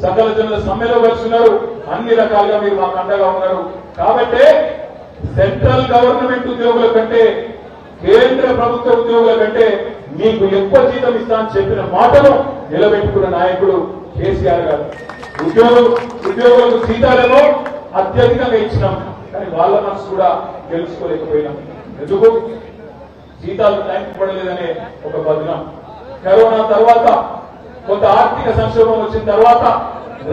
సకల జనుల సమ్మెలో కలిసినారు, అన్ని రకాలుగా మీరు మాకు అండగా ఉన్నారు. కాబట్టి సెంట్రల్ గవర్నమెంట్ ఉద్యోగుల కంటే కేంద్ర ప్రభుత్వ ఉద్యోగుల కంటే మీకు ఎక్కువ జీతం ఇస్తా అని చెప్పిన మాటను నిలబెట్టుకున్న నాయకుడు కేసీఆర్ గారు. ఉద్యోగులకు జీతాలను అత్యధికంగా ఇచ్చినాం, కానీ వాళ్ళ మనసు కూడా తెలుసుకోలేకపోయినాం. ఎందుకు? జీతాలు టైం పడలేదనే ఒక బదనం. కరోనా తర్వాత కొంత ఆర్థిక సంక్షోభం వచ్చిన తర్వాత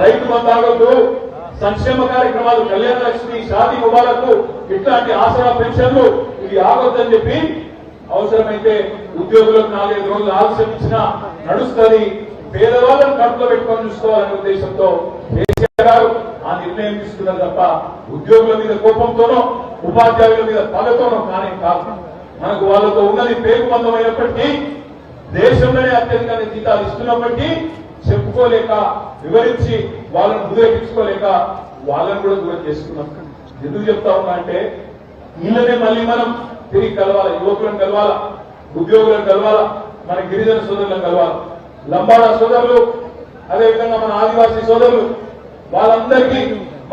రైతు బంధాలు, సంక్షేమ కార్యక్రమాలు, కళ్యాణ లక్ష్మి, షాదీ ముబారక్ ఇట్లాంటి ఆసరా పెన్షన్లు ఇవి ఆగొద్దని చెప్పి అవసరమైతే ఉద్యోగులకు 4-5 రోజులు ఆలస్యం ఇచ్చినా నడుస్తుంది, పేదవాళ్ళను కడుపులో పెట్టుకొని చూసుకోవాలనే ఉద్దేశంతో కేసీఆర్ గారు ఆ నిర్ణయం తీసుకున్నారు తప్ప ఉద్యోగుల మీద కోపంతోనో ఉపాధ్యాయుల మీద పగతోనో కానే కాదు. మనకు వాళ్ళతో ఉన్నది పేగుబంధం అయినప్పటికీ, దేశంలోనే అత్యధికంగా జీతాలు ఇస్తున్నప్పటికీ చెప్పుకోలేక, వివరించి వాళ్ళను దూరెక్కించుకోలేక వాళ్ళను కూడా దూరం చేసుకున్నాం. ఎందుకు చెప్తా ఉన్నా అంటే వీళ్ళనే మళ్ళీ మనం తిరిగి కలవాలా, యువకులను కలవాలా, ఉద్యోగులను కలవాలా, మన గిరిజన సోదరులను కలవాలా, లంబాడా సోదరులు, అదేవిధంగా మన ఆదివాసీ సోదరులు, వాళ్ళందరికీ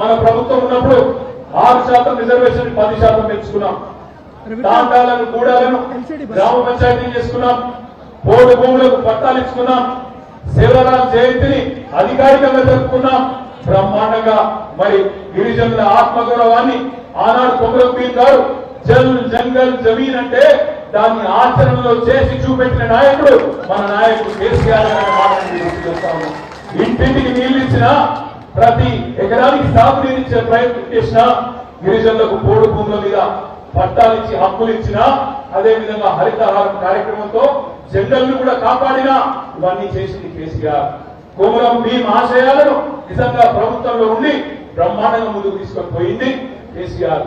మన ప్రభుత్వం ఉన్నప్పుడు 6% రిజర్వేషన్ 10% పెంచుకున్నాం. తాండాలను, గూడాలను గ్రామ పంచాయతీ చేసుకున్నాం, పోడు భూములకు పట్టాలు ఇచ్చుకున్నాం, శివరాం జయంతిని అధికారికంగా జరుపుకున్నాం. బ్రహ్మాండంగా మరి గిరిజనుల ఆత్మగౌరవాన్ని ఆనాడు కొమరం భీమ్ గారు జల్ జంగల్ జమీన్ అంటే దాన్ని ఆచరణలో చేసి చూపెట్టిన నాయకుడు మన నాయకుడు కేసీఆర్ గారు. ఇంటింటికి నీళ్లు ఇచ్చినా, ప్రతి ఎకరానికి సాగునీరు ఇచ్చే ప్రయత్నం చేసినా, గిరిజనులకు పోడు భూముల మీద పట్టాలిచ్చి హక్కులు ఇచ్చినా, అదేవిధంగా హరితహారం కార్యక్రమంతో జంగల్ను కూడా కాపాడినా, ఇవన్నీ చేసింది కేసీఆర్. కొమరం భీమ్ ఆశయాలను నిజంగా ప్రభుత్వంలో ఉండి బ్రహ్మాండంగా ముందుకు తీసుకొని పోయింది కేసీఆర్.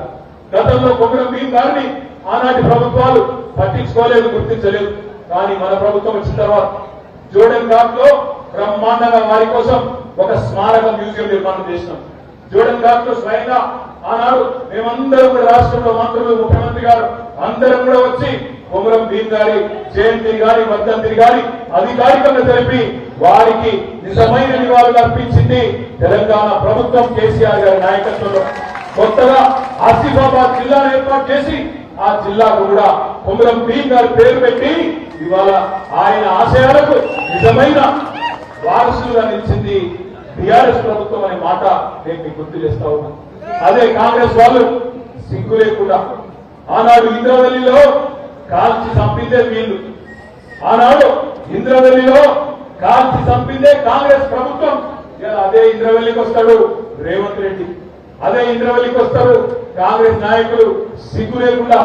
గతంలో కొమరం భీమ్ గారిని ఆనాటి ప్రభుత్వాలు పట్టించుకోలేదు, గుర్తించలేదు. కానీ మన ప్రభుత్వం వచ్చిన తర్వాత జోడెన్ ఘాట్ లో బ్రహ్మాండంగా వారి కోసం ఒక స్మారక మ్యూజియం నిర్మాణం చేసినాం. జోడెన్ ఘాట్ లో స్వయంగా ఆనాడు మేమందరం కూడా రాష్ట్రంలో మంత్రులు, ముఖ్యమంత్రి గారు అందరం కూడా వచ్చి కొమరం భీమ్ గారి జయంతిని గాని వర్ధంతిని గాని అధికారికంగా జరిపి వారికి నిజమైన నివాళులు అర్పించింది తెలంగాణ ప్రభుత్వం కేసీఆర్ గారి నాయకత్వంలో. కొత్తగా ఆసిఫాబాద్ జిల్లాను ఏర్పాటు చేసి ఆ జిల్లాకు కూడా కొమరం భీమ్ గారి పేరు పెట్టి ఇవాళ ఆయన ఆశయాలకు నిజమైన వారసులుగా నిలిచింది టీఆర్ఎస్ ప్రభుత్వం అనే మాట నేను మీకు గుర్తు చేస్తా ఉన్నాను. అదే కాంగ్రెస్ వాళ్ళు సిగ్గు లేకుండా ఆనాడు ఇంద్రవల్లిలో కాల్చి చంపిందే వీళ్ళు, ఆనాడు ఇంద్రవల్లిలో కాల్చి చంపిందే కాంగ్రెస్ ప్రభుత్వం. అదే ఇంద్రవల్లికి వస్తాడు రేవంత్ రెడ్డి, అదే ఇంద్రవల్లికి వస్తారు కాంగ్రెస్ నాయకులు. సిగ్గు లేకుండా,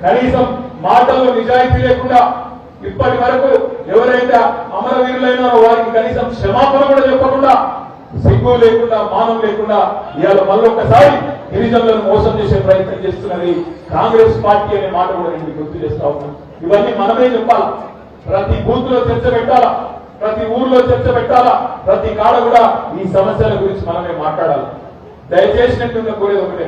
కనీసం మాటల్లో నిజాయితీ లేకుండా, ఇప్పటి వరకు ఎవరైతే అమరవీరులైనారో వారికి కనీసం క్షమాపణ కూడా చెప్పకుండా, సిగ్గు లేకుండా, మానం లేకుండా ఇవాళ మళ్ళొక్కసారి గిరిజనులను మోసం చేసే ప్రయత్నం చేస్తున్నది కాంగ్రెస్ పార్టీ అనే మాట కూడా నేను గుర్తు చేస్తా ఉన్నాను. ఇవన్నీ మనమే చెప్పాలా, ప్రతి బూత్ లో చర్చ పెట్టాలా, ప్రతి ఊర్లో చర్చ పెట్టాలా, ప్రతి కాడ కూడా ఈ సమస్యల గురించి మనమే మాట్లాడాలి. దయచేసి నేను కోరేది ఒకటే,